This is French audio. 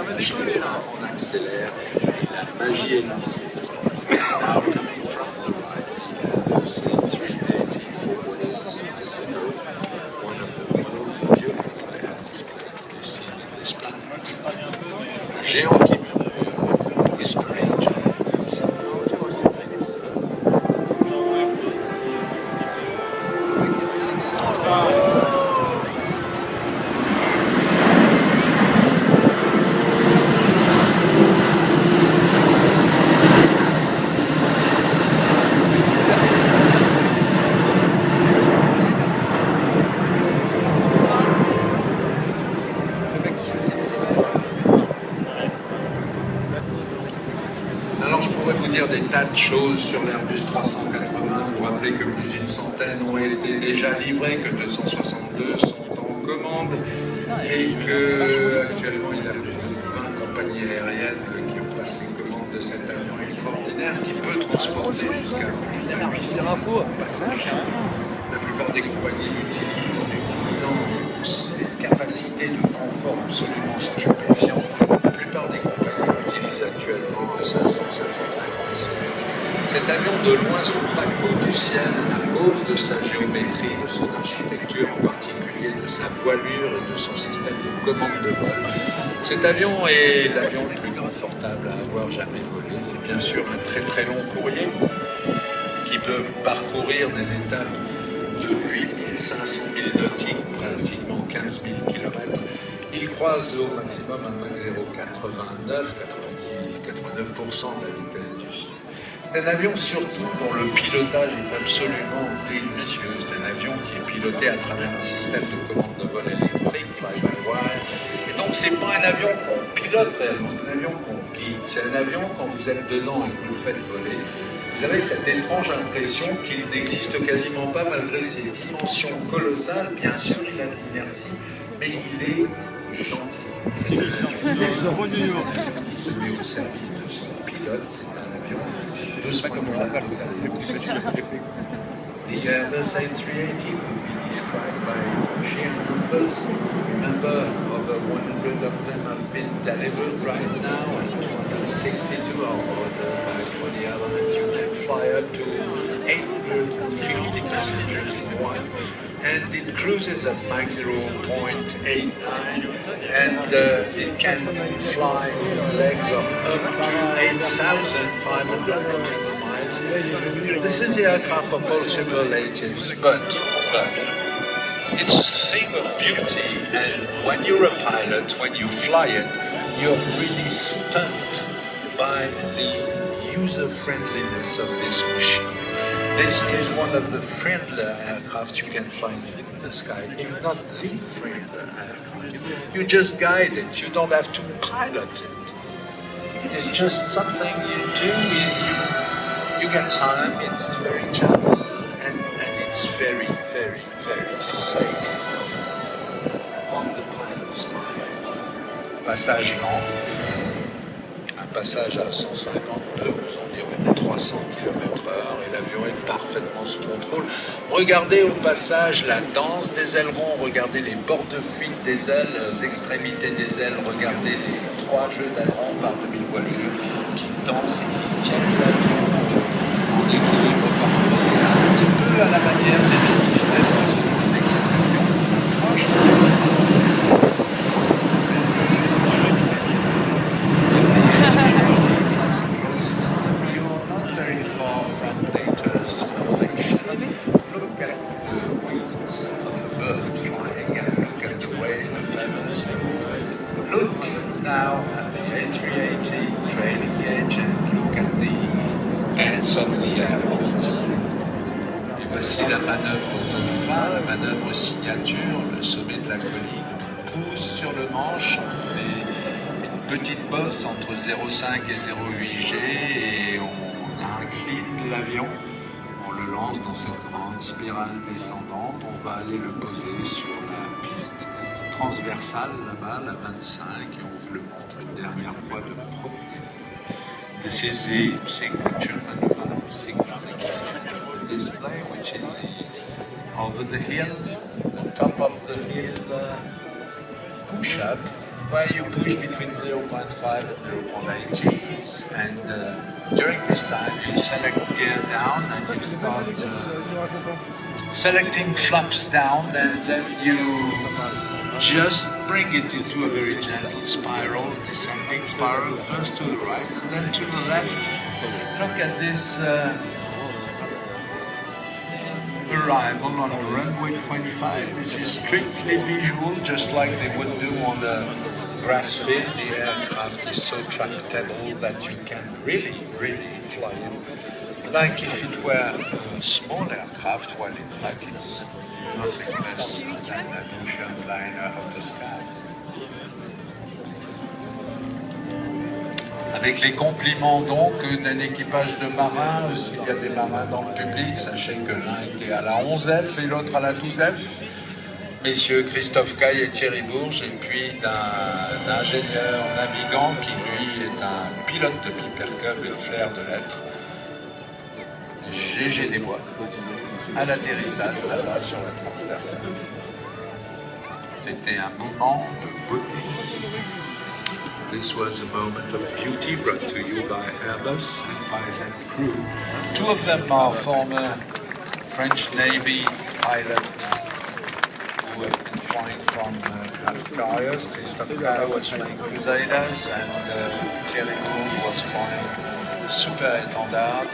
on accélère, et la magie est lancée. Now coming from the right, the Airbus A380 for what is, as you know, one of the most beautiful air displays to be seen in this planet. Le géant qui murmure, whispering giant. Alors je pourrais vous dire des tas de choses sur l'Airbus 380, vous rappeler que plus d'une centaine ont été déjà livrés, que 262 sont en commande et que actuellement il y a plus de 20 compagnies aériennes qui ont passé commande de cet avion extraordinaire qui peut transporter jusqu'à plus de 800 passagers. La plupart des compagnies l'utilisent en utilisant ces capacités de confort absolument stupéfiantes. La plupart des compagnies l'utilisent actuellement à 500, 550 sièges. Cet avion de loin, son paquebot du ciel, à cause de sa géométrie, de son architecture, en particulier de sa voilure et de son système de commande de vol. Cet avion est l'avion le plus confortable à avoir jamais volé. C'est bien sûr un très très long courrier qui peut parcourir des étapes de 8500 milles nautiques, pratiquement 15 000 km. Il croise au maximum un Mach 0,89, 89% de la vitesse du son. C'est un avion surtout dont le pilotage est absolument délicieux. C'est un avion qui est piloté à travers un système de commande de vol électrique, fly-by-wire. Et donc c'est pas un avion qu'on pilote réellement, c'est un avion qu'on guide. C'est un avion, quand vous êtes dedans et que vous le faites voler, vous avez cette étrange impression qu'il n'existe quasiment pas malgré ses dimensions colossales. Bien sûr, il a de l'inertie, mais il est gentil. C'est un avion qui se met au service de son pilote. C'est un avion de ce point de vue. The Airbus A380 could be described by sheer numbers. Remember, over 100 of them have been delivered right now, and 262 are ordered by 20 airlines. You can fly up to 850 passengers in one, and it cruises at Mach 0.89, and it can fly legs of up to 8,500 nautical miles. This is the aircraft of all superlatives, but it's a thing of beauty, and when you're a pilot, when you fly it, you're really stunned by the user-friendliness of this machine. This is one of the friendlier aircraft you can find in the sky, if not the friendlier aircraft. You just guide it, you don't have to pilot it. It's just something you do, you get time, it's very gentle, and it's very, very, very safe on the pilot's mind. Passage lent, un passage à 152, environ 300 km/h, et l'avion est parfaitement sous contrôle. Regardez au passage la danse des ailerons, regardez les bords de fuite des ailes, les extrémités des ailes, regardez les trois jeux d'ailerons par demi-voilure qui dansent et qui tiennent l'avion en équilibre parfait, un petit peu à la manière des navires. Avec cet avion, on approche presque. Look at the wings of a bird flying and look at the way the feathers move. Look now at the A380 trailing edge and look at the dance of the airplanes. Et voici la manœuvre de fin, la manœuvre signature, le sommet de la colline. On pousse sur le manche, on fait une petite bosse entre 0,5 et 0,8 G et on incline l'avion. On le lance dans cette grande spirale descendante. On va aller le poser sur la piste transversale là-bas, la 25, et on vous le montre une dernière fois de profil. This is the signature maneuver, signaling display, which is the over the hill, the top of the hill push-up. where you push between 0.5 and 0.8 Gs, and during this time you select gear down and you start selecting flaps down, and then you just bring it into a very gentle spiral, descending spiral, first to the right and then to the left. Look at this arrival on runway 25. This is strictly visual, just like they would do on the grass field. The aircraft is so tractable that you can really fly it like if it were a small aircraft, while in fact it's nothing less than an ocean liner of the skies. Avec les compliments donc d'un équipage de marins, s'il y a des marins dans le public, sachez que l'un était à la 11F et l'autre à la 12F. Messieurs Christophe Caille et Thierry Bourges, et puis d'un ingénieur navigant qui lui est un pilote de Pipercub et flair de l'être, Gégé Desbois, à l'atterrissage là-bas sur la transversale. C'était un moment de beauté. This was a moment of beauty brought to you by Airbus and by that crew. Two of them are former French Navy pilots who have been flying from craft carriers. Christophe Caille was flying Crusaders and Thierry Bourges was flying Super Étendard.